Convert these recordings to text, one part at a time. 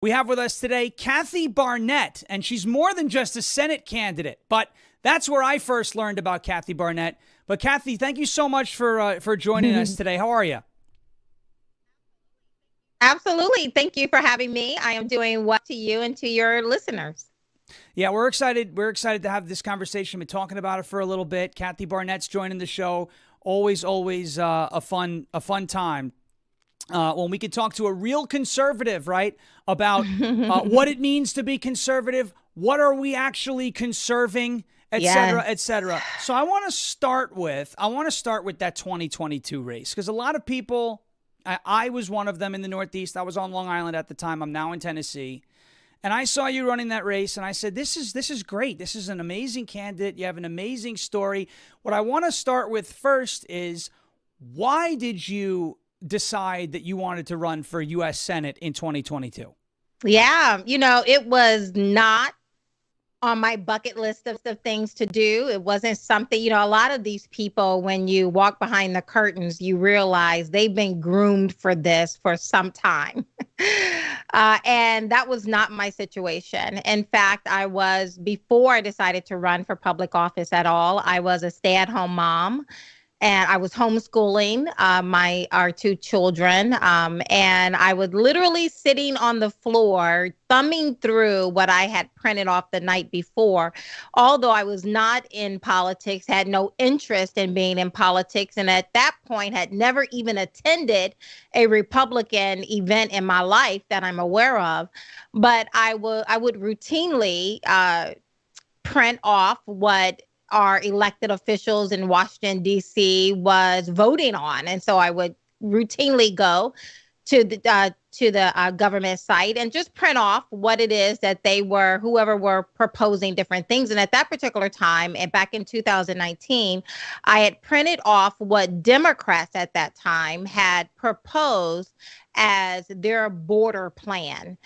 We have with us today Kathy Barnette, and she's more than just a Senate candidate, but that's where I first learned about Kathy Barnette. But Kathy, thank you so much for joining us today. How are you? Absolutely. Thank you for having me. I am doing well to you and to your listeners. Yeah, we're excited. We're excited to have this conversation. We've been talking about it for a little bit. Kathy Barnette's joining the show. Always a fun time. When we can talk to a real conservative, right, about what it means to be conservative, what are we actually conserving, et cetera, et cetera. So I want to start with that 2022 race, because a lot of people, I was one of them in the Northeast. I was on Long Island at the time. I'm now in Tennessee. And I saw you running that race, and I said, this is great. This is an amazing candidate. You have an amazing story. What I want to start with first is, why did you decide that you wanted to run for U.S. Senate in 2022? Yeah, it was not on my bucket list of things to do. It wasn't something, a lot of these people, when you walk behind the curtains, you realize they've been groomed for this for some time. And that was not my situation. In fact, before I decided to run for public office at all, I was a stay-at-home mom. And I was homeschooling our two children. And I was literally sitting on the floor, thumbing through what I had printed off the night before. Although I was not in politics, had no interest in being in politics, and at that point had never even attended a Republican event in my life that I'm aware of. But I would routinely print off what our elected officials in Washington, D.C. was voting on. And so I would routinely go to the government site and just print off what it is that whoever were proposing different things. And at that particular time, and back in 2019, I had printed off what Democrats at that time had proposed as their border plan.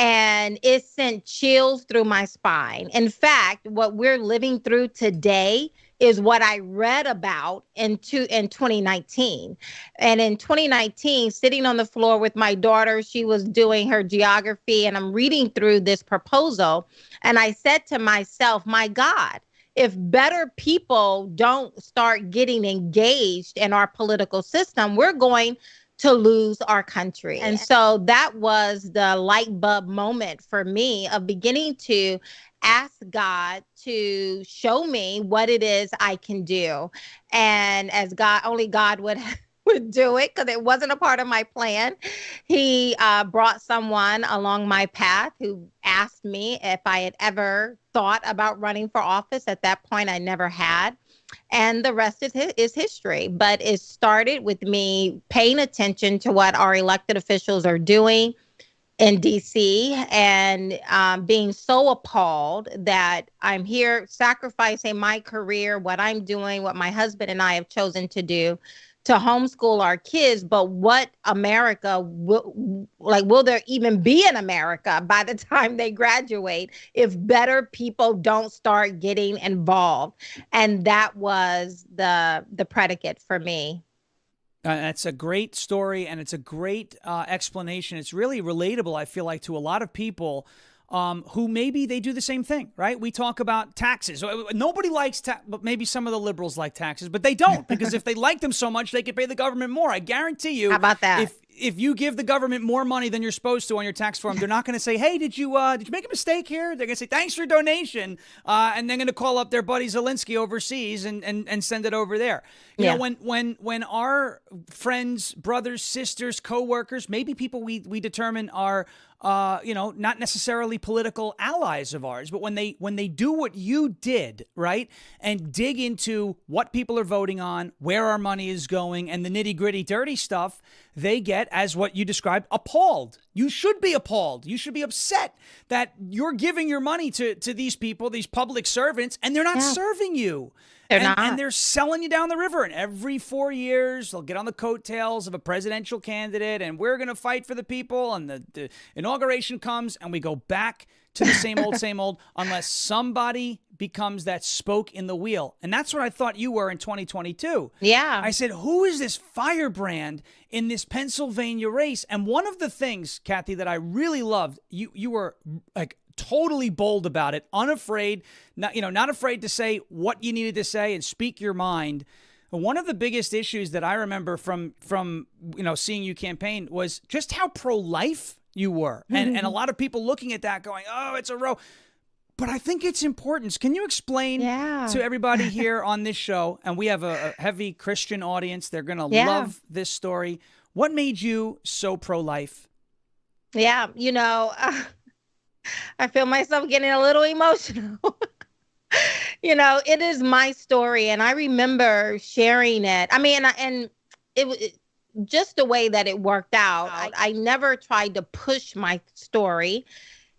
And it sent chills through my spine. In fact, what we're living through today is what I read about in 2019. And in 2019, sitting on the floor with my daughter, she was doing her geography, and I'm reading through this proposal. And I said to myself, my God, if better people don't start getting engaged in our political system, we're going to lose our country. And so that was the light bulb moment for me of beginning to ask God to show me what it is I can do. And as only God would do it, because it wasn't a part of my plan. He brought someone along my path who asked me if I had ever thought about running for office. At that point, I never had. And the rest is history. But it started with me paying attention to what our elected officials are doing in D.C. and being so appalled that I'm here sacrificing my career, what I'm doing, what my husband and I have chosen to do, to homeschool our kids. But what America will there even be in America by the time they graduate if better people don't start getting involved? And that was the predicate for me. That's a great story, and it's a great explanation. It's really relatable, I feel like, to a lot of people who maybe they do the same thing, right? We talk about taxes. Nobody likes but maybe some of the liberals like taxes, but they don't, because if they like them so much, they could pay the government more. I guarantee you. How about that? If you give the government more money than you're supposed to on your tax form, they're not going to say, hey, did you make a mistake here? They're going to say, thanks for your donation. And they're going to call up their buddy Zelensky overseas and send it over there. You know, when our friends, brothers, sisters, coworkers, maybe people we determine are not necessarily political allies of ours, but when they do what you did, right, and dig into what people are voting on, where our money is going, and the nitty-gritty dirty stuff, they get, as what you described, appalled. You should be appalled. You should be upset that you're giving your money to these people, these public servants, and they're not serving you. They're and not. they're selling you down the river. And every 4 years, they'll get on the coattails of a presidential candidate, and we're going to fight for the people. And the inauguration comes, and we go back to the same old, unless somebody becomes that spoke in the wheel. And that's what I thought you were in 2022. Yeah. I said, who is this firebrand in this Pennsylvania race? And one of the things, Kathy, that I really loved, you were like totally bold about it, unafraid, not afraid to say what you needed to say and speak your mind. One of the biggest issues that I remember from seeing you campaign was just how pro-life you were. And a lot of people looking at that going, oh, it's a row. But I think it's important. Can you explain to everybody here on this show, and we have a heavy Christian audience, they're going to love this story. What made you so pro-life? Yeah, I feel myself getting a little emotional. It is my story, and I remember sharing it. I mean, and it just the way that it worked out. I never tried to push my story.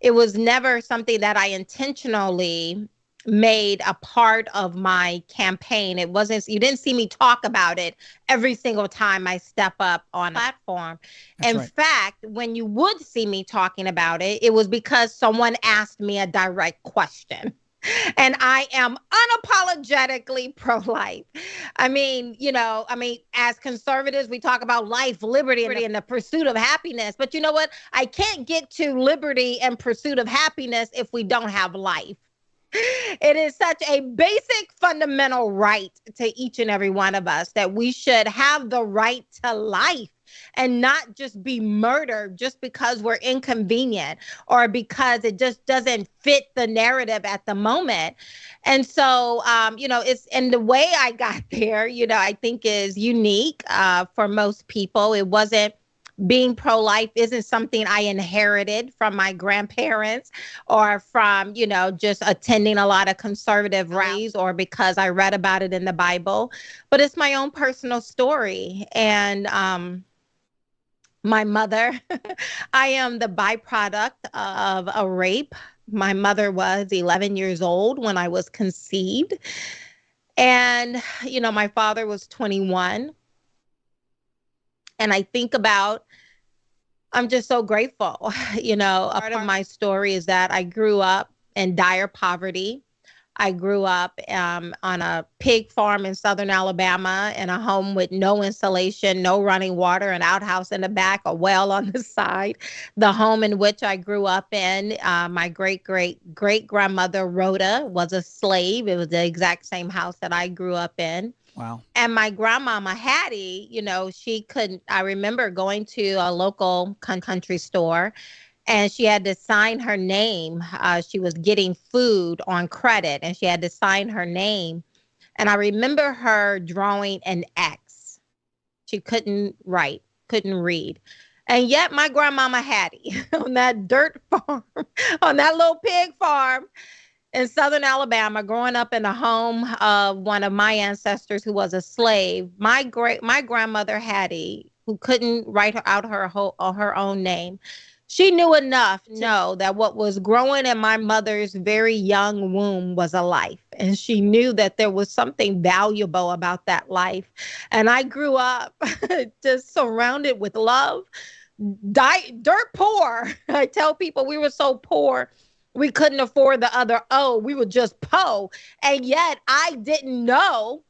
It was never something that I intentionally made a part of my campaign. It wasn't, you didn't see me talk about it every single time I step up on a platform. In fact, when you would see me talking about it, it was because someone asked me a direct question. And I am unapologetically pro-life. I mean, as conservatives, we talk about life, liberty, and the pursuit of happiness. But you know what? I can't get to liberty and pursuit of happiness if we don't have life. It is such a basic fundamental right to each and every one of us that we should have the right to life and not just be murdered just because we're inconvenient or because it just doesn't fit the narrative at the moment. And so, and the way I got there, I think is unique for most people. It wasn't, being pro-life isn't something I inherited from my grandparents or from, just attending a lot of conservative rallies or because I read about it in the Bible, but it's my own personal story. And my mother, I am the byproduct of a rape. My mother was 11 years old when I was conceived. And, my father was 21. And I think about, I'm just so grateful. A part of my story is that I grew up in dire poverty. I grew up on a pig farm in southern Alabama in a home with no insulation, no running water, an outhouse in the back, a well on the side. The home in which I grew up in, my great-great-great-grandmother Rhoda was a slave. It was the exact same house that I grew up in. Wow. And my grandmama Hattie, she couldn't, I remember going to a local country store and she had to sign her name. She was getting food on credit and she had to sign her name. And I remember her drawing an X. She couldn't write, couldn't read. And yet my grandmama Hattie on that dirt farm, on that little pig farm, in southern Alabama, growing up in the home of one of my ancestors who was a slave, my grandmother Hattie, who couldn't write her own name, she knew enough to know that what was growing in my mother's very young womb was a life. And she knew that there was something valuable about that life. And I grew up just surrounded with love, dirt poor. I tell people we were so poor. We couldn't afford the other O. We were just po. And yet I didn't know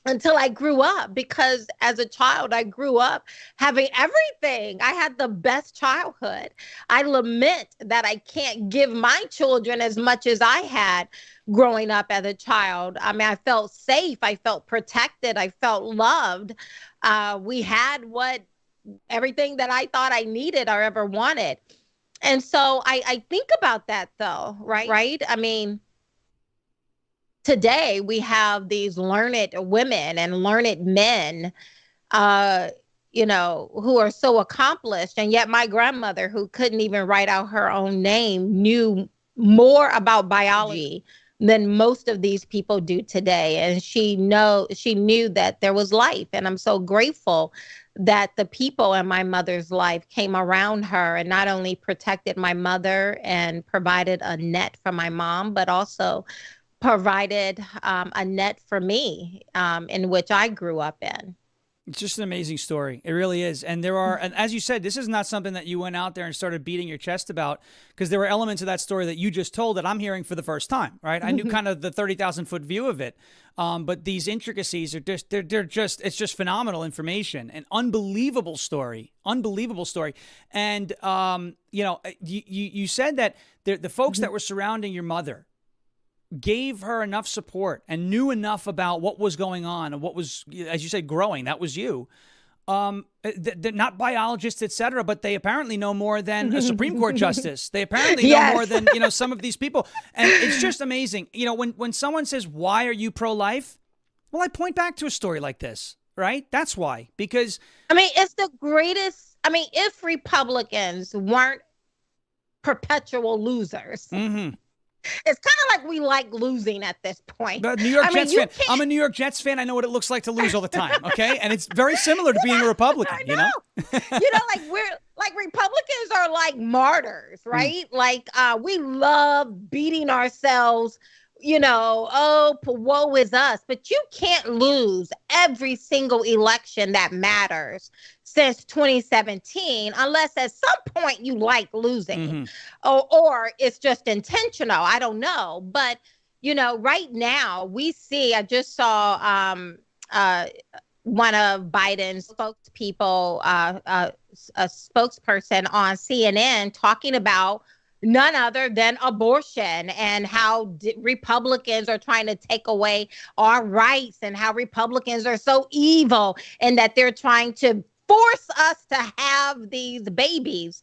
until I grew up, because as a child, I grew up having everything. I had the best childhood. I lament that I can't give my children as much as I had growing up as a child. I mean, I felt safe. I felt protected. I felt loved. We had everything that I thought I needed or ever wanted. And so I think about that though, right? I mean, today we have these learned women and learned men, who are so accomplished. And yet my grandmother, who couldn't even write out her own name, knew more about biology than most of these people do today. And she knew that there was life. And I'm so grateful that the people in my mother's life came around her and not only protected my mother and provided a net for my mom, but also provided a net for me, in which I grew up in. It's just an amazing story. It really is. And and as you said, this is not something that you went out there and started beating your chest about, because there were elements of that story that you just told that I'm hearing for the first time, right? I knew kind of the 30,000 foot view of it. But these intricacies are just, it's just phenomenal information, an unbelievable story. And, you said that the folks that were surrounding your mother gave her enough support and knew enough about what was going on and what was, as you said, growing. That was you. They're not biologists, et cetera, but they apparently know more than a Supreme Court justice. They apparently know more than, some of these people. And it's just amazing. When someone says, why are you pro-life? Well, I point back to a story like this, right? That's why. Because it's the greatest. If Republicans weren't perpetual losers, it's kind of like we like losing at this point. But New York Jets fan. I'm a New York Jets fan. I know what it looks like to lose all the time. Okay, and it's very similar to being a Republican. We're like Republicans are like martyrs, right? Like we love beating ourselves. Woe is us. But you can't lose every single election that matters since 2017, unless at some point you like losing, or it's just intentional. I don't know. But, right now we see, I just saw one of Biden's spokespeople, a spokesperson on CNN talking about none other than abortion and how Republicans are trying to take away our rights and how Republicans are so evil and that they're trying to force us to have these babies.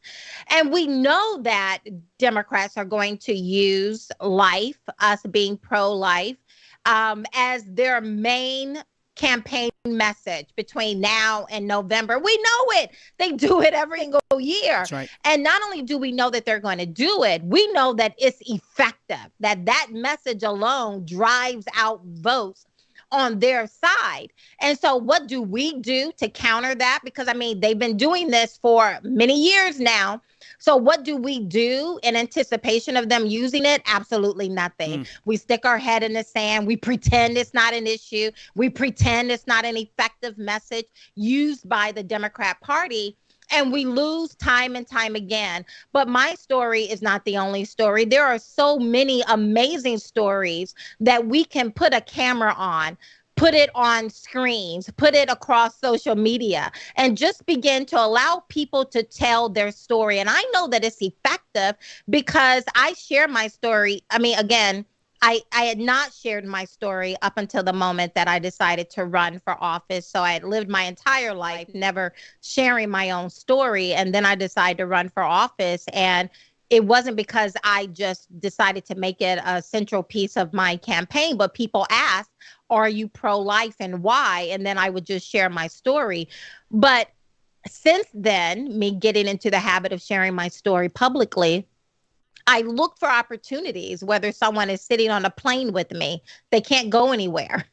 And we know that Democrats are going to use life, us being pro-life, as their main campaign message between now and November. We know it. They do it every single year. That's right. And not only do we know that they're going to do it, we know that it's effective, that message alone drives out votes on their side. And so what do we do to counter that? Because they've been doing this for many years now. So what do we do in anticipation of them using it? Absolutely nothing. We stick our head in the sand. We pretend it's not an issue. We pretend it's not an effective message used by the Democrat Party. And we lose time and time again. But my story is not the only story. There are so many amazing stories that we can put a camera on, put it on screens, put it across social media, and just begin to allow people to tell their story. And I know that it's effective because I share my story. Again, I had not shared my story up until the moment that I decided to run for office. So I had lived my entire life never sharing my own story. And then I decided to run for office. And it wasn't because I just decided to make it a central piece of my campaign, but people asked, are you pro-life and why? And then I would just share my story. But since then, me getting into the habit of sharing my story publicly, I look for opportunities, whether someone is sitting on a plane with me, they can't go anywhere.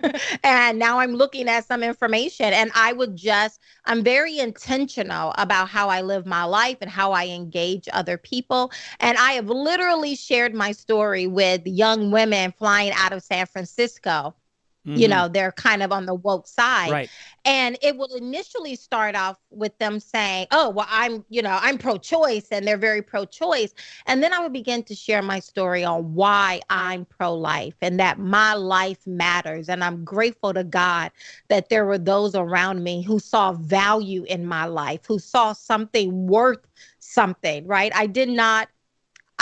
And now I'm looking at some information and I'm very intentional about how I live my life and how I engage other people. And I have literally shared my story with young women flying out of San Francisco. They're kind of on the woke side. Right. And it will initially start off with them saying, oh, well, I'm pro-choice, and they're very pro-choice. And then I would begin to share my story on why I'm pro-life and that my life matters. And I'm grateful to God that there were those around me who saw value in my life, who saw something worth something, right? I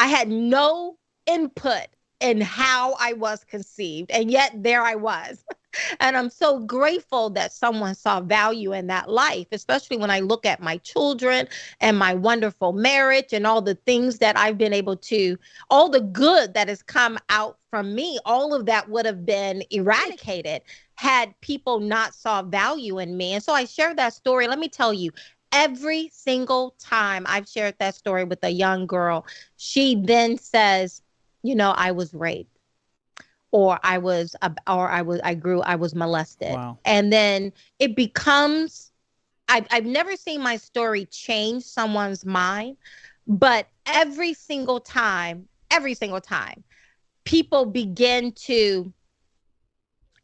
had no input in how I was conceived. And yet there I was. And I'm so grateful that someone saw value in that life, especially when I look at my children and my wonderful marriage and all the things that I've been able to, all the good that has come out from me, all of that would have been eradicated had people not saw value in me. And so I share that story. Let me tell you, every single time I've shared that story with a young girl, she then says, I was raped, or I was molested. Wow. And then it becomes, I've never seen my story change someone's mind, but every single time, people begin to,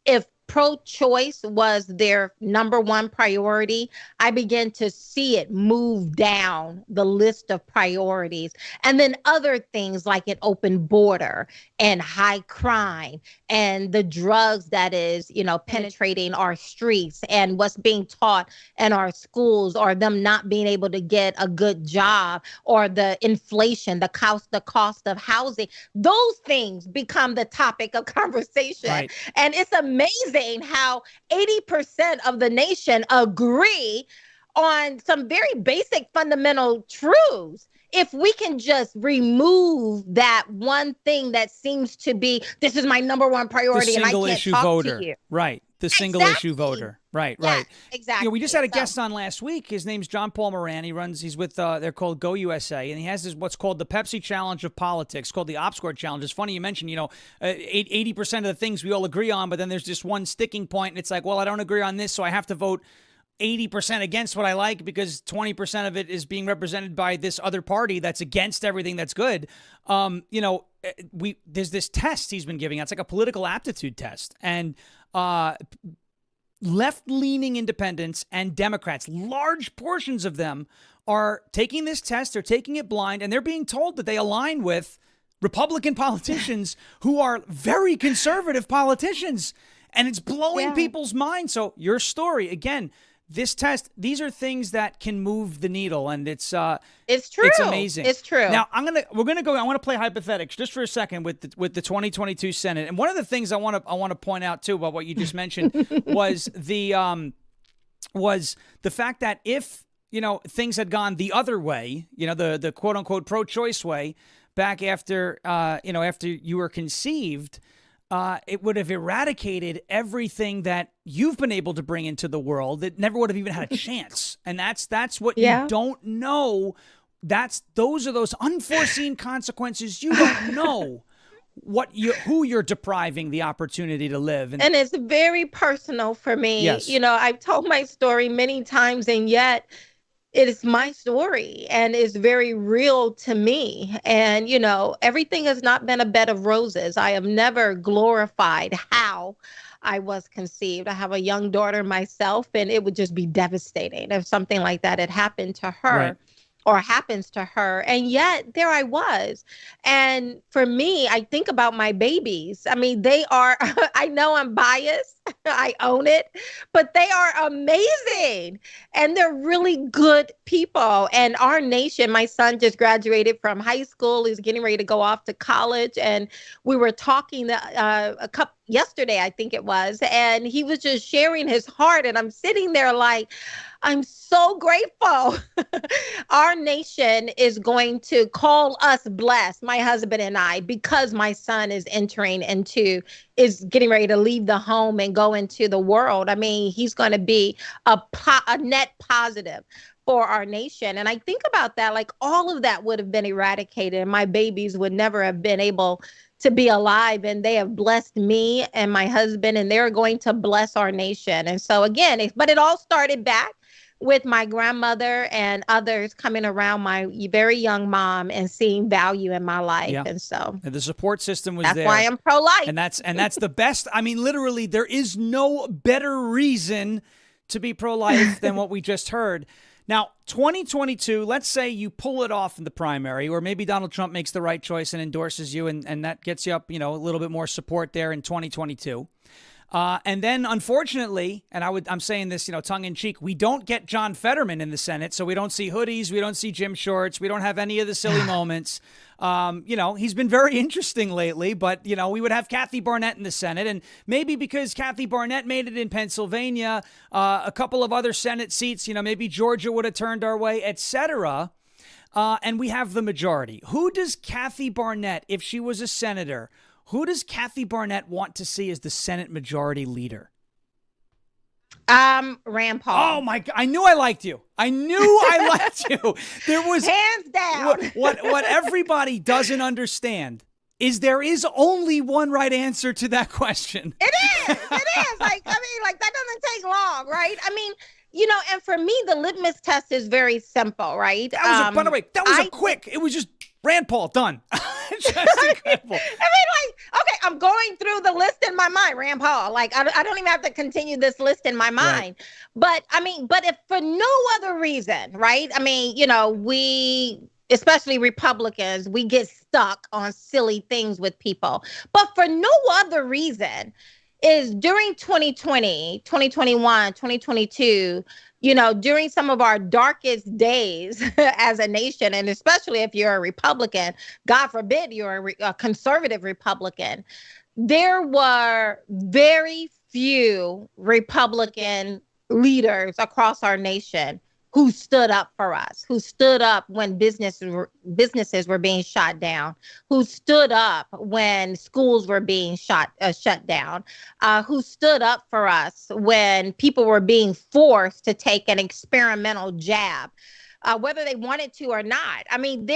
if pro-choice was their number one priority, I began to see it move down the list of priorities. And then other things like an open border and high crime and the drugs that is, penetrating our streets and what's being taught in our schools, or them not being able to get a good job, or the inflation, the cost of housing. Those things become the topic of conversation. Right. And it's amazing how 80% of the nation agree on some very basic fundamental truths. If we can just remove that one thing that seems to be, this is my number one priority and I can't talk voter. to you. Right. The single issue voter. Right, yeah, right. Exactly. We just had a guest on last week. His name's John Paul Moran. He's with, they're called Go USA, and he has what's called the Pepsi Challenge of Politics, called the OpScore Challenge. It's funny you mentioned, 80% of the things we all agree on, but then there's just one sticking point, and it's like, well, I don't agree on this, so I have to vote 80% against what I like because 20% of it is being represented by this other party that's against everything that's good. There's this test he's been giving. It's like a political aptitude test. And left-leaning independents and Democrats, large portions of them are taking this test. They're taking it blind, and they're being told that they align with Republican politicians who are very conservative politicians. And it's blowing people's minds. So your story, again, this test, these are things that can move the needle, and it's true. It's amazing. It's true. Now I want to play hypothetics just for a second with the 2022 Senate. And one of the things I want to point out too about what you just mentioned was the fact that if things had gone the other way, the quote unquote pro-choice way, back after after you were conceived, it would have eradicated everything that you've been able to bring into the world. It never would have even had a chance. And that's what you don't know. Those are those unforeseen consequences. You don't know who you're depriving the opportunity to live. And it's very personal for me. Yes. I've told my story many times, and yet it is my story and it's very real to me. And, everything has not been a bed of roses. I have never glorified how I was conceived. I have a young daughter myself, and it would just be devastating if something like that had happened to her. Right. Or happens to her. And yet there I was. And for me, I think about my babies. I mean, they are, I know I'm biased. I own it, but they are amazing. And they're really good people. And our nation, my son just graduated from high school. He's getting ready to go off to college. And we were talking yesterday, I think it was, and he was just sharing his heart. And I'm sitting there like, I'm so grateful. Our nation is going to call us blessed, my husband and I, because my son is getting ready to leave the home and go into the world. I mean, he's going to be a net positive for our nation. And I think about that, like all of that would have been eradicated, and my babies would never have been able to be alive. And they have blessed me and my husband, and they're going to bless our nation. And so again, but it all started back with my grandmother and others coming around my very young mom and seeing value in my life. Yeah. And so the support system was there. That's why I'm pro-life. And that's the best. I mean, literally, there is no better reason to be pro-life than what we just heard. Now, 2022, let's say you pull it off in the primary, or maybe Donald Trump makes the right choice and endorses you, and that gets you up, a little bit more support there in 2022. And then, unfortunately, and I'm saying this, tongue in cheek, we don't get John Fetterman in the Senate, so we don't see hoodies, we don't see gym shorts, we don't have any of the silly moments. He's been very interesting lately, but we would have Kathy Barnette in the Senate, and maybe because Kathy Barnette made it in Pennsylvania, a couple of other Senate seats, maybe Georgia would have turned our way, etc. And we have the majority. Who does Kathy Barnette, if she was a senator? Who does Kathy Barnette want to see as the Senate Majority Leader? Rand Paul. Oh my God! I knew I liked you. I knew I liked you. There was hands down. What everybody doesn't understand is there is only one right answer to that question. It is. Like that doesn't take long, right? I mean, and for me, the litmus test is very simple, right? That was by the way, that was quick. It was just Rand Paul done. Just incredible. I mean, I'm going through the list in my mind, Rand Paul. Like, I don't even have to continue this list in my mind. Right. But if for no other reason, right? I mean, we, especially Republicans, we get stuck on silly things with people. But for no other reason is during 2020, 2021, 2022, during some of our darkest days as a nation, and especially if you're a Republican, God forbid you're a conservative Republican, there were very few Republican leaders across our nation who stood up for us, who stood up when businesses were being shut down, who stood up when schools were being shut down, who stood up for us when people were being forced to take an experimental jab, whether they wanted to or not. I mean,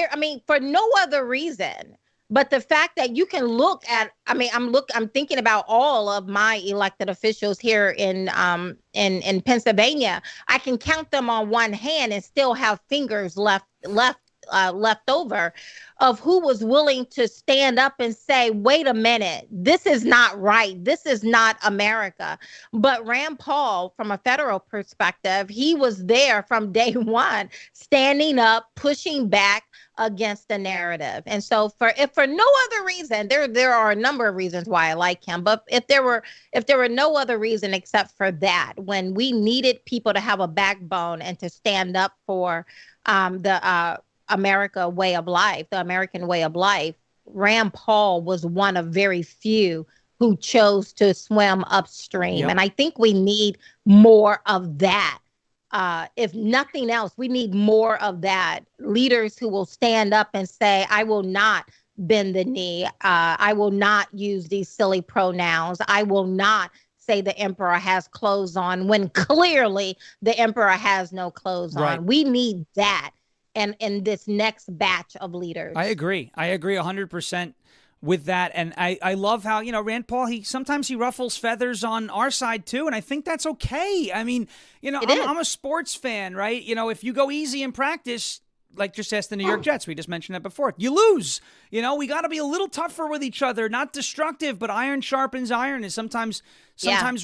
for no other reason. But the fact that you can look at, I'm thinking about all of my elected officials here in Pennsylvania. I can count them on one hand and still have fingers left over of who was willing to stand up and say, wait a minute, this is not right. This is not America. But Rand Paul, from a federal perspective, he was there from day one, standing up, pushing back against the narrative. And so if for no other reason, there are a number of reasons why I like him, but if there were no other reason except for that, when we needed people to have a backbone and to stand up for the American way of life, Rand Paul was one of very few who chose to swim upstream. Yep. And I think we need more of that. If nothing else, we need more of that. Leaders who will stand up and say, I will not bend the knee. I will not use these silly pronouns. I will not say the emperor has clothes on when clearly the emperor has no clothes on. We need that. And in this next batch of leaders. I agree 100% with that. And I love how, Rand Paul, sometimes he ruffles feathers on our side too. And I think that's okay. I mean, I'm a sports fan, right? If you go easy in practice, like just ask the New York Jets, we just mentioned that before, you lose. We got to be a little tougher with each other, not destructive, but iron sharpens iron. And sometimes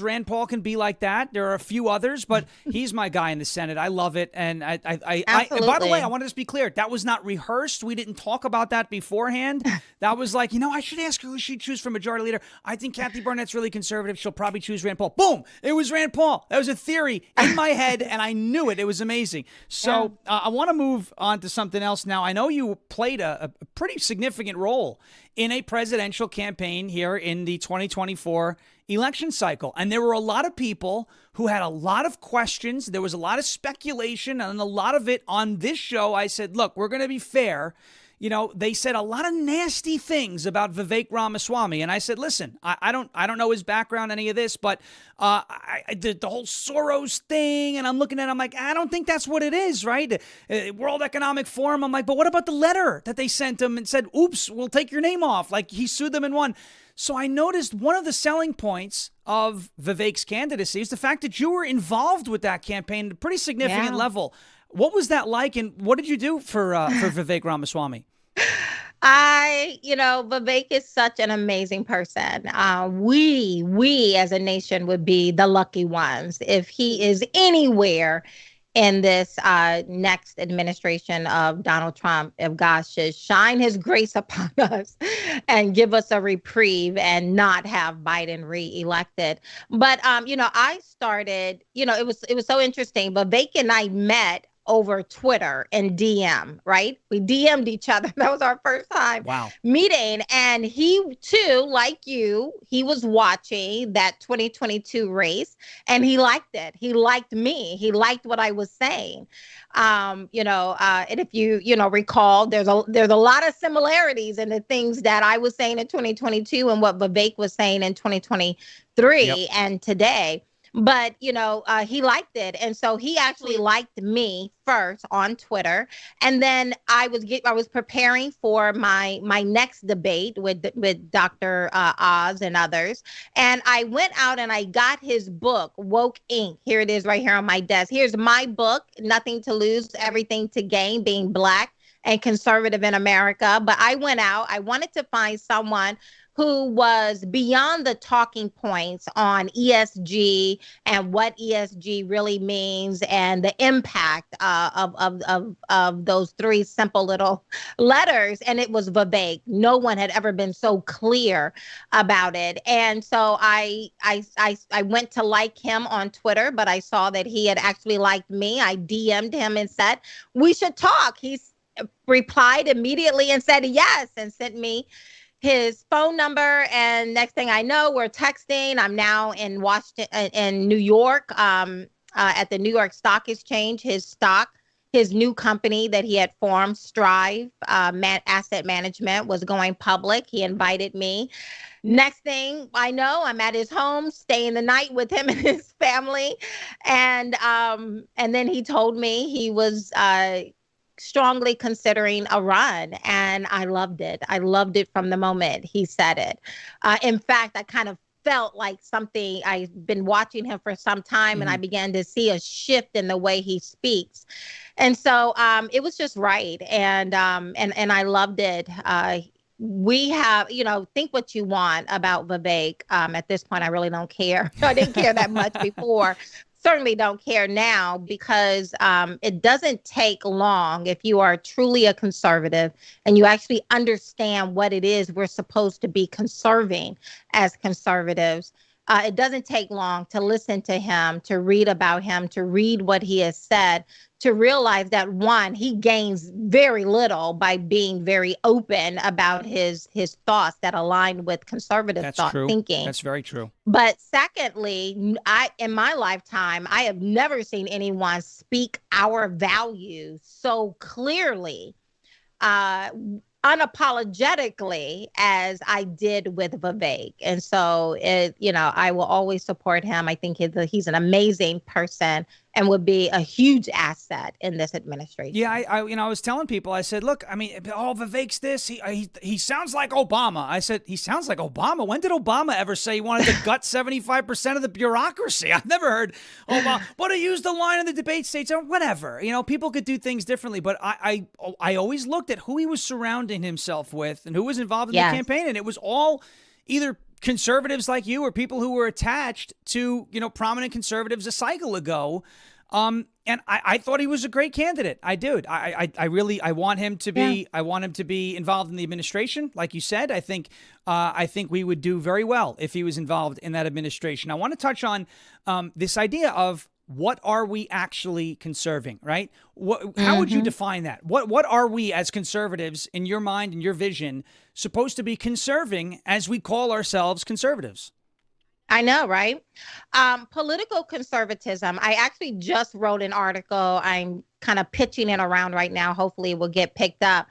Rand Paul can be like that. There are a few others, but he's my guy in the Senate. I love it. And I by the way, I want to just be clear. That was not rehearsed. We didn't talk about that beforehand. That was like, I should ask her who she'd choose for majority leader. I think Kathy Barnett's really conservative. She'll probably choose Rand Paul. Boom. It was Rand Paul. That was a theory in my head, and I knew it. It was amazing. So I want to move on to something else now. I know you played a pretty significant role in a presidential campaign here in the 2024 election cycle. And there were a lot of people who had a lot of questions. There was a lot of speculation, and a lot of it on this show. I said, look, we're going to be fair. They said a lot of nasty things about Vivek Ramaswamy. And I said, listen, I don't know his background, any of this, but the whole Soros thing, and I'm looking at it, I'm like, I don't think that's what it is, right? World Economic Forum, I'm like, but what about the letter that they sent him and said, oops, we'll take your name off? Like, he sued them and won. So I noticed one of the selling points of Vivek's candidacy is the fact that you were involved with that campaign at a pretty significant level. What was that like, and what did you do for Vivek Ramaswamy? Vivek is such an amazing person. We as a nation would be the lucky ones if he is anywhere in this next administration of Donald Trump, if God should shine his grace upon us and give us a reprieve and not have Biden reelected. But, I started, it was so interesting. Vivek and I met over Twitter and DM, right? We DM'd each other. That was our first time meeting. And he too, like you, he was watching that 2022 race and he liked it. He liked me. He liked what I was saying. And if you recall, there's a lot of similarities in the things that I was saying in 2022 and what Vivek was saying in 2023 and today. But, he liked it. And so he actually liked me first on Twitter. And then I was preparing for my next debate with Dr. Oz and others. And I went out and I got his book, Woke Inc. Here it is right here on my desk. Here's my book, Nothing to Lose, Everything to Gain, Being Black and Conservative in America. But I went out. I wanted to find someone who was beyond the talking points on ESG and what ESG really means and the impact of those three simple little letters. And it was Vivek. No one had ever been so clear about it. And so I went to like him on Twitter, but I saw that he had actually liked me. I DM'd him and said, we should talk. He replied immediately and said yes, and sent me his phone number. And next thing I know, we're texting. I'm now in New York, at the New York Stock Exchange. His new company that he had formed, Strive Asset Management, was going public. He invited me. Next thing I know, I'm at his home, staying the night with him and his family. And then he told me he was strongly considering a run. And I loved it. I loved it from the moment he said it. In fact, I kind of felt like something. I've been watching him for some time, and I began to see a shift in the way he speaks. And so it was just right. And I loved it. We have, think what you want about Vivek. At this point, I really don't care. I didn't care that much before. Certainly don't care now, because it doesn't take long if you are truly a conservative and you actually understand what it is we're supposed to be conserving as conservatives. It doesn't take long to listen to him, to read about him, to read what he has said, to realize that, one, he gains very little by being very open about his thoughts that align with conservative thinking. That's very true. But secondly, in my lifetime, I have never seen anyone speak our values so clearly, unapologetically, as I did with Vivek. And so, I will always support him. I think he's an amazing person and would be a huge asset in this administration. Yeah, I was telling people, I said, look, Vivek's this. He sounds like Obama. I said, he sounds like Obama. When did Obama ever say he wanted to gut 75% of the bureaucracy? I've never heard Obama. But he used the line in the debate states, or whatever. People could do things differently. But I always looked at who he was surrounding himself with and who was involved in the campaign. And it was all either conservatives like you or people who were attached to, prominent conservatives a cycle ago. And I thought he was a great candidate. I do. I want him to be. I want him to be involved in the administration, like you said. I think we would do very well if he was involved in that administration. I want to touch on this idea of what are we actually conserving, right? How would you define that? What are we as conservatives, in your mind and your vision, supposed to be conserving as we call ourselves conservatives? I know, right? Political conservatism. I actually just wrote an article. I'm kind of pitching it around right now. Hopefully it will get picked up.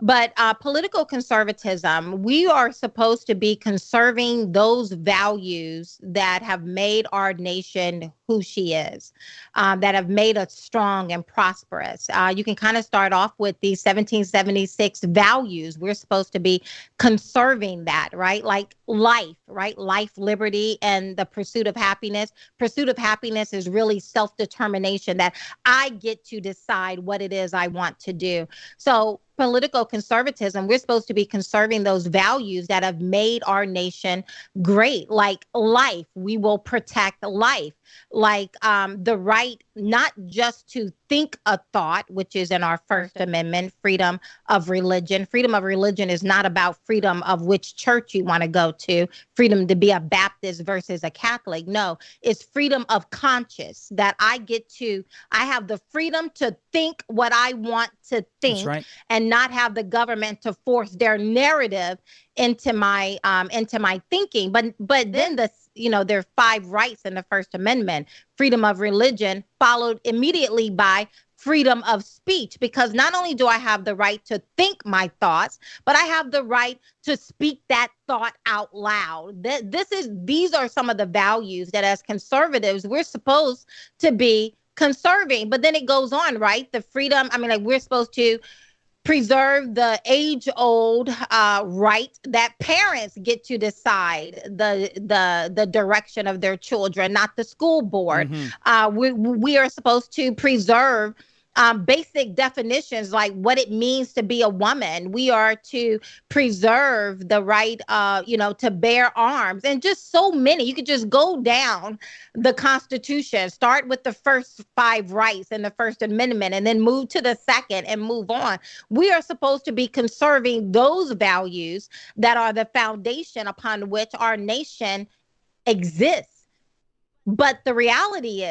But political conservatism, we are supposed to be conserving those values that have made our nation who she is, that have made us strong and prosperous. You can kind of start off with the 1776 values. We're supposed to be conserving that, right? Like life, right? Life, liberty, and the pursuit of happiness. Pursuit of happiness is really self-determination, that I get to decide what it is I want to do. So political conservatism, we're supposed to be conserving those values that have made our nation great, like life. We will protect life, like the right not just to think a thought, which is in our First Amendment, freedom of religion. Freedom of religion is not about freedom of which church you want to go to, freedom to be a Baptist versus a Catholic. No, it's freedom of conscience, that I have the freedom to think what I want to think. That's right. And not have the government to force their narrative into my thinking. But then there are 5 rights in the First Amendment. Freedom of religion followed immediately by freedom of speech, because not only do I have the right to think my thoughts, but I have the right to speak that thought out loud. These are some of the values that as conservatives we're supposed to be conserving. But then it goes on, right? The freedom, we're supposed to preserve the age-old right that parents get to decide the direction of their children, not the school board. Mm-hmm. We are supposed to preserve basic definitions like what it means to be a woman. We are to preserve the right, to bear arms, and just so many. You could just go down the Constitution, start with the first 5 rights and the First Amendment, and then move to the second and move on. We are supposed to be conserving those values that are the foundation upon which our nation exists. But the reality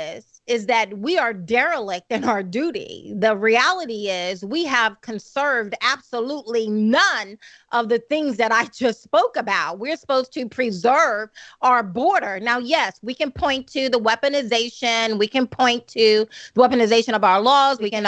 is that we are derelict in our duty. The reality is we have conserved absolutely none of the things that I just spoke about. We're supposed to preserve our border. Now, yes, we can point to the weaponization. We can point to the weaponization of our laws. We can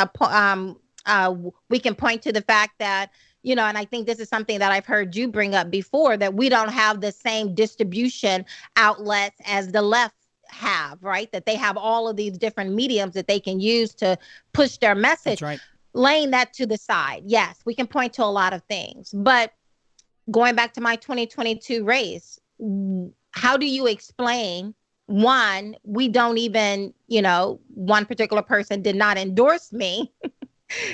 point to the fact that, and I think this is something that I've heard you bring up before, that we don't have the same distribution outlets as the left have, right? That they have all of these different mediums that they can use to push their message. That's right. Laying that to the side. Yes, we can point to a lot of things. But going back to my 2022 race, how do you explain, one, we don't even, one particular person did not endorse me.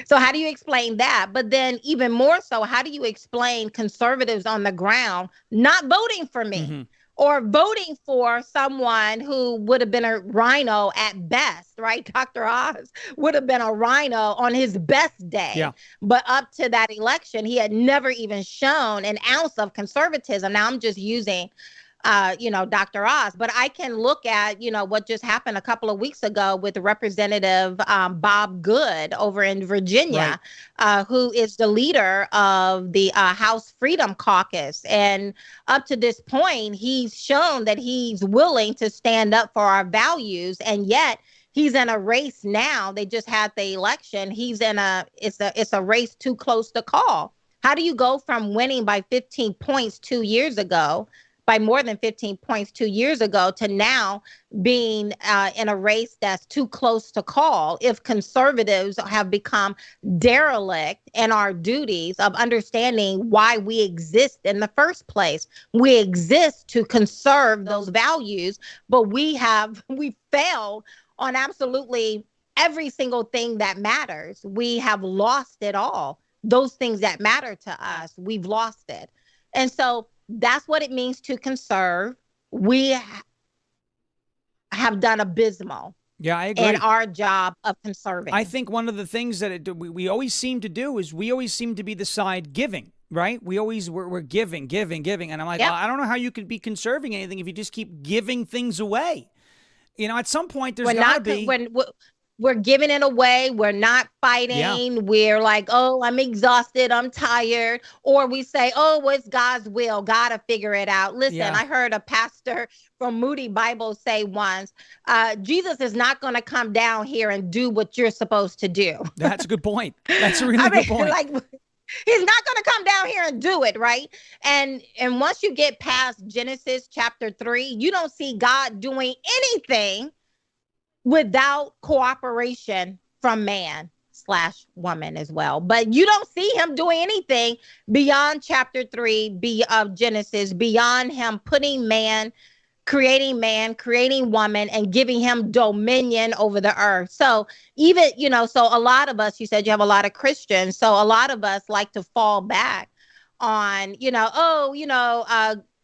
So how do you explain that? But then even more so, how do you explain conservatives on the ground not voting for me? Mm-hmm. Or voting for someone who would have been a rhino at best, right? Dr. Oz would have been a rhino on his best day. Yeah. But up to that election, he had never even shown an ounce of conservatism. Now I'm just using, Dr. Oz, but I can look at, what just happened a couple of weeks ago with Representative Bob Good over in Virginia, right. Who is the leader of the House Freedom Caucus. And up to this point, he's shown that he's willing to stand up for our values. And yet he's in a race now. They just had the election. It's a race too close to call. How do you go from winning by 15 points 2 years ago, by more than 15 points 2 years ago, to now being in a race that's too close to call, if conservatives have become derelict in our duties of understanding why we exist in the first place? We exist to conserve those values, but we failed on absolutely every single thing that matters. We have lost it all. Those things that matter to us, we've lost it. And so that's what it means to conserve. We have done abysmal. Yeah, I agree. In our job of conserving. I think one of the things that we always seem to do is we always seem to be the side giving, right? We're giving. And I'm like, yep. Well, I don't know how you could be conserving anything if you just keep giving things away. At some point there's got to be. We're giving it away. We're not fighting. Yeah. We're like, oh, I'm exhausted. I'm tired. Or we say, oh, it's God's will. God to figure it out. Listen, yeah. I heard a pastor from Moody Bible say once, Jesus is not going to come down here and do what you're supposed to do. That's a good point. That's a really good point. He's not going to come down here and do it, right? And once you get past Genesis chapter 3, you don't see God doing anything without cooperation from man/woman as well. But you don't see him doing anything beyond chapter 3 of Genesis, beyond him putting creating woman, and giving him dominion over the earth. So even, so a lot of us, you said you have a lot of Christians. So a lot of us like to fall back on,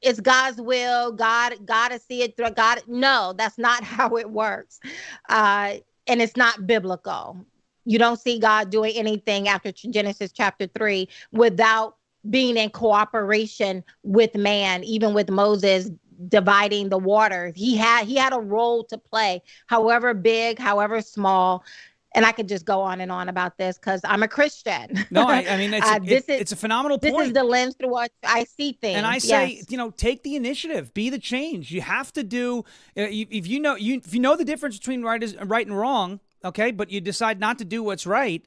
it's God's will. God to see it through. God. No, that's not how it works. And it's not biblical. You don't see God doing anything after Genesis chapter 3 without being in cooperation with man, even with Moses dividing the water. He had a role to play, however big, however small. And I could just go on and on about this because I'm a Christian. No, I mean, it's a phenomenal point. This is the lens through which I see things. And I say, yes. Take the initiative, be the change. You have to do, if you know the difference between right and wrong, okay, but you decide not to do what's right,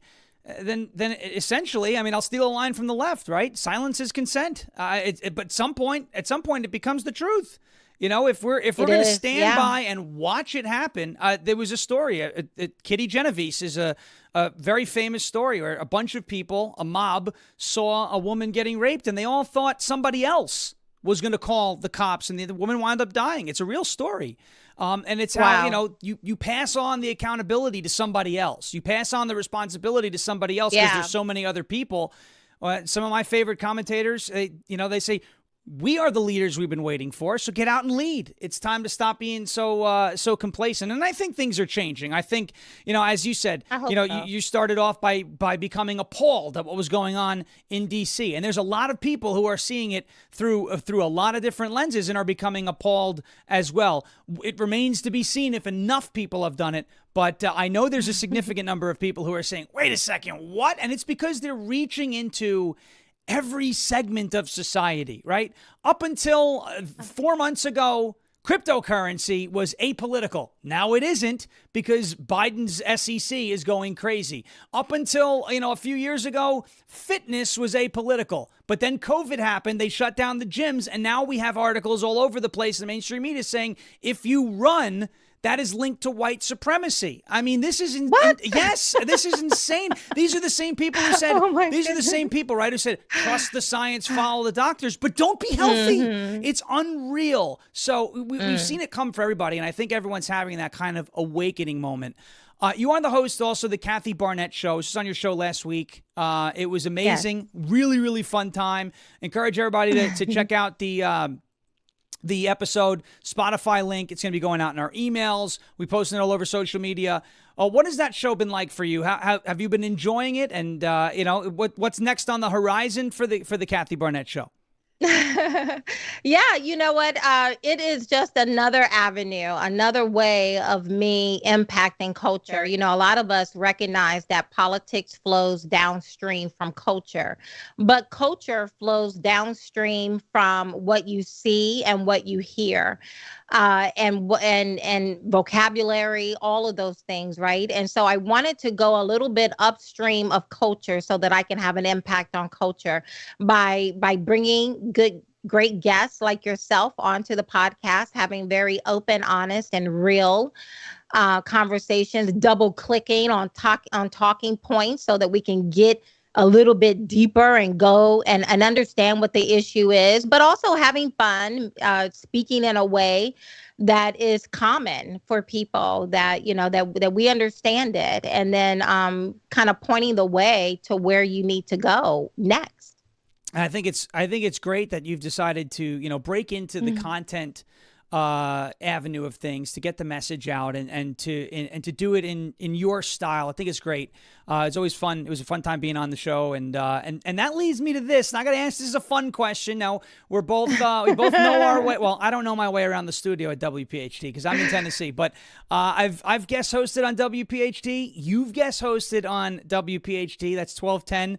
then essentially, I mean, I'll steal a line from the left, right? Silence is consent. But at some point, it becomes the truth. If we're going to stand by and watch it happen, there was a story. Kitty Genovese is a very famous story where a bunch of people, a mob, saw a woman getting raped, and they all thought somebody else was going to call the cops, and the woman wound up dying. It's a real story. And it's Wow. how, you pass on the accountability to somebody else. You pass on the responsibility to somebody else because there's so many other people. Some of my favorite commentators, they say, we are the leaders we've been waiting for, so get out and lead. It's time to stop being so complacent. And I think things are changing. I think, as you said, you started off by becoming appalled at what was going on in D.C. And there's a lot of people who are seeing it through a lot of different lenses and are becoming appalled as well. It remains to be seen if enough people have done it. But I know there's a significant number of people who are saying, wait a second, what? And it's because they're reaching into every segment of society, right? Up until 4 months ago, cryptocurrency was apolitical. Now it isn't because Biden's SEC is going crazy. Up until, a few years ago, fitness was apolitical. But then COVID happened, they shut down the gyms, and now we have articles all over the place in the mainstream media saying if you run, that is linked to white supremacy. I mean, this is yes, this is insane. These are the same people who said these are the same people, right? Who said trust the science, follow the doctors, but don't be healthy. Mm-hmm. It's unreal. So we've seen it come for everybody, and I think everyone's having that kind of awakening moment. You are the host also of the Kathy Barnette Show. This was on your show last week. It was amazing, yes. Really, really fun time. Encourage everybody to check out the episode Spotify link. It's going to be going out in our emails. We post it all over social media. What has that show been like for you? How have you been enjoying it? And what's next on the horizon for the Kathy Barnette Show? Yeah, you know what? It is just another avenue, another way of me impacting culture. A lot of us recognize that politics flows downstream from culture, but culture flows downstream from what you see and what you hear. And vocabulary, all of those things, right? And so I wanted to go a little bit upstream of culture so that I can have an impact on culture by bringing great guests like yourself onto the podcast, having very open, honest, and real conversations, double clicking on talking points so that we can get a little bit deeper and go and understand what the issue is, but also having fun, speaking in a way that is common for people that, that we understand it, and then kind of pointing the way to where you need to go next. I think it's great that you've decided to, break into the content avenue of things to get the message out and to do it in your style. I think it's great. It's always fun. It was a fun time being on the show, and that leads me to this. And I got to ask. This is a fun question. Now we both know our way. Well, I don't know my way around the studio at WPHT because I'm in Tennessee, but I've guest hosted on WPHT. You've guest hosted on WPHT. That's 1210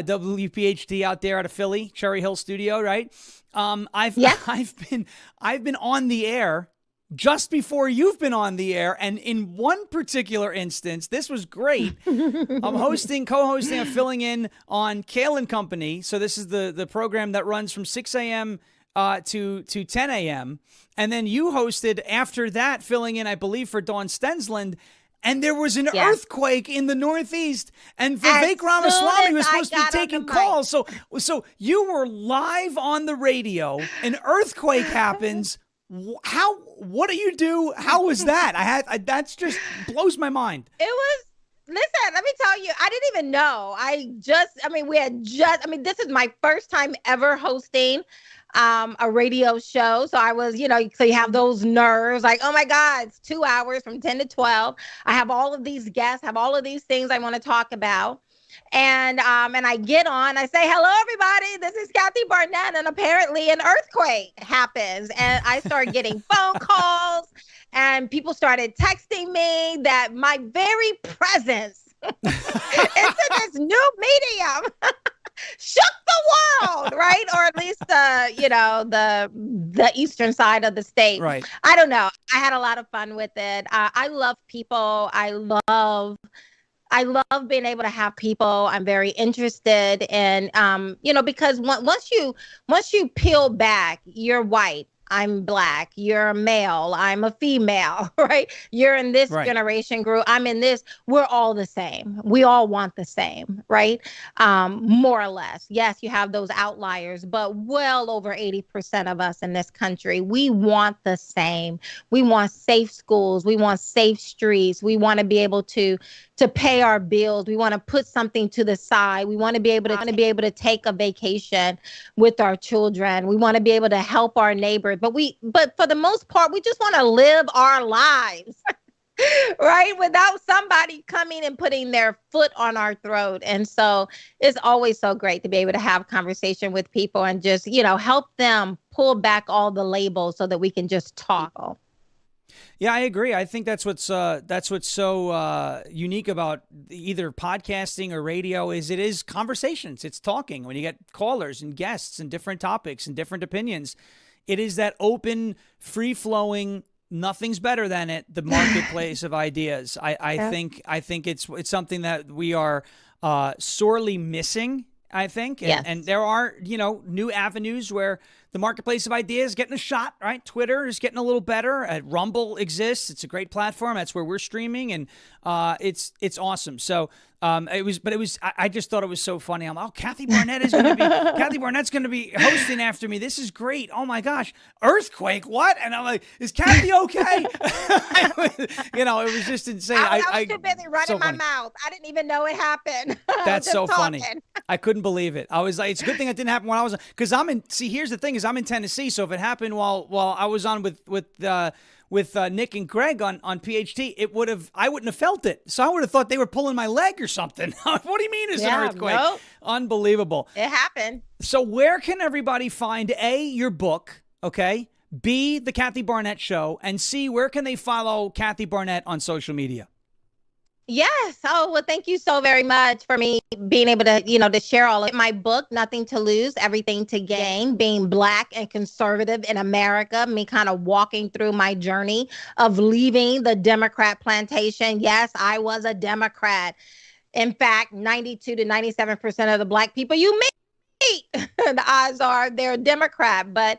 WPHT out there out of Philly, Cherry Hill Studio, right? I've been on the air just before you've been on the air, and in one particular instance, this was great. I'm co-hosting, and filling in on Kale and Company. So this is the program that runs from 6 a.m. to 10 a.m. And then you hosted after that, filling in, I believe, for Dawn Stensland. And there was an earthquake in the Northeast, and Vivek Ramaswamy was supposed to be taking calls. So you were live on the radio. An earthquake happens. What do you do? How was that? That's just blows my mind. It was. Listen, let me tell you, I didn't even know. This is my first time ever hosting a radio show. So I was, so you have those nerves like, oh my God, it's 2 hours from 10 to 12. I have all of these guests, have all of these things I want to talk about. And I get on, I say, hello, everybody. This is Kathy Barnette. And apparently an earthquake happens. And I start getting phone calls, and people started texting me that my very presence into this new medium shook the world, right? Or at least the eastern side of the state. Right. I don't know. I had a lot of fun with it. I love people. I love being able to have people. I'm very interested in, because once you peel back, you're white. I'm Black, you're a male, I'm a female, right? You're in this Right. generation group, I'm in this. We're all the same. We all want the same, right? More or less. Yes, you have those outliers, but well over 80% of us in this country, we want the same. We want safe schools. We want safe streets. We want to be able to pay our bills. We want to put something to the side. We want to be able to take a vacation with our children. We want to be able to help our neighbors. But for the most part, we just want to live our lives. Right? Without somebody coming and putting their foot on our throat. And so it's always so great to be able to have conversation with people and just, help them pull back all the labels so that we can just talk. Yeah, I agree. I think that's what's so unique about either podcasting or radio is it is conversations. It's talking. When you get callers and guests and different topics and different opinions, it is that open, free-flowing. Nothing's better than it. The marketplace of ideas. I think it's something that we are sorely missing. I think, and there are new avenues where the marketplace of ideas is getting a shot. Right, Twitter is getting a little better. Rumble exists. It's a great platform. That's where we're streaming, and it's awesome. So I just thought it was so funny. I'm like, oh, Kathy Barnette's going to be hosting after me. This is great. Oh my gosh, earthquake, what? And I'm like, is Kathy okay? It was just insane. I was too busy running my mouth. I didn't even know it happened. That's so funny. I couldn't believe it. I was like, it's a good thing it didn't happen when I was, because here's the thing is I'm in Tennessee. So if it happened while I was on with Nick and Greg on PHT, I wouldn't have felt it. So I would have thought they were pulling my leg or something. What do you mean it's an earthquake? Nope. Unbelievable. It happened. So where can everybody find A, your book, okay? B, the Kathy Barnette Show, and C, where can they follow Kathy Barnette on social media? Yes. Oh, well, thank you so very much for me being able to, to share all of my book, Nothing to Lose, Everything to Gain, being Black and conservative in America, me kind of walking through my journey of leaving the Democrat plantation. Yes, I was a Democrat. In fact, 92 to 97% of the Black people you meet, the odds are they're Democrat, but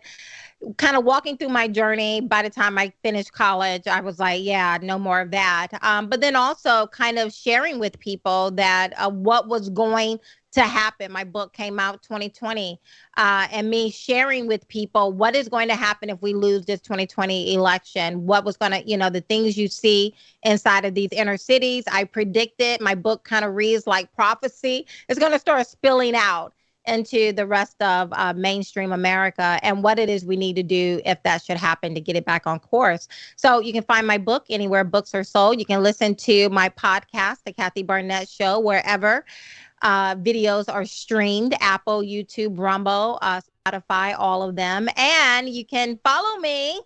kind of walking through my journey. By the time I finished college, I was like, yeah, no more of that. But then also kind of sharing with people that what was going to happen. My book came out 2020, and me sharing with people what is going to happen if we lose this 2020 election. What was going to, the things you see inside of these inner cities. I predicted. My book kind of reads like prophecy. It's going to start spilling out into the rest of mainstream America and what it is we need to do if that should happen to get it back on course. So you can find my book anywhere books are sold. You can listen to my podcast, The Kathy Barnette Show, wherever videos are streamed, Apple, YouTube, Rumble, Spotify, all of them. And you can follow me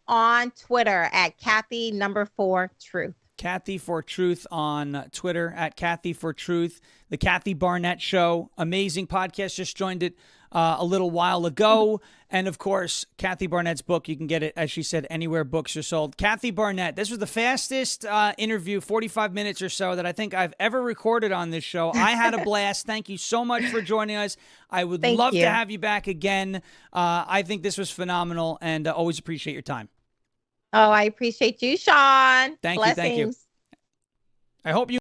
on Twitter at Kathy4Truth. Kathy for Truth on Twitter, at Kathy for Truth. The Kathy Barnette Show, amazing podcast. Just joined it a little while ago. And of course, Kathy Barnett's book, you can get it, as she said, anywhere books are sold. Kathy Barnette, this was the fastest interview, 45 minutes or so, that I think I've ever recorded on this show. I had a blast. Thank you so much for joining us. I would love to have you back again. I think this was phenomenal, and always appreciate your time. Oh, I appreciate you, Shawn. Thank you. I hope you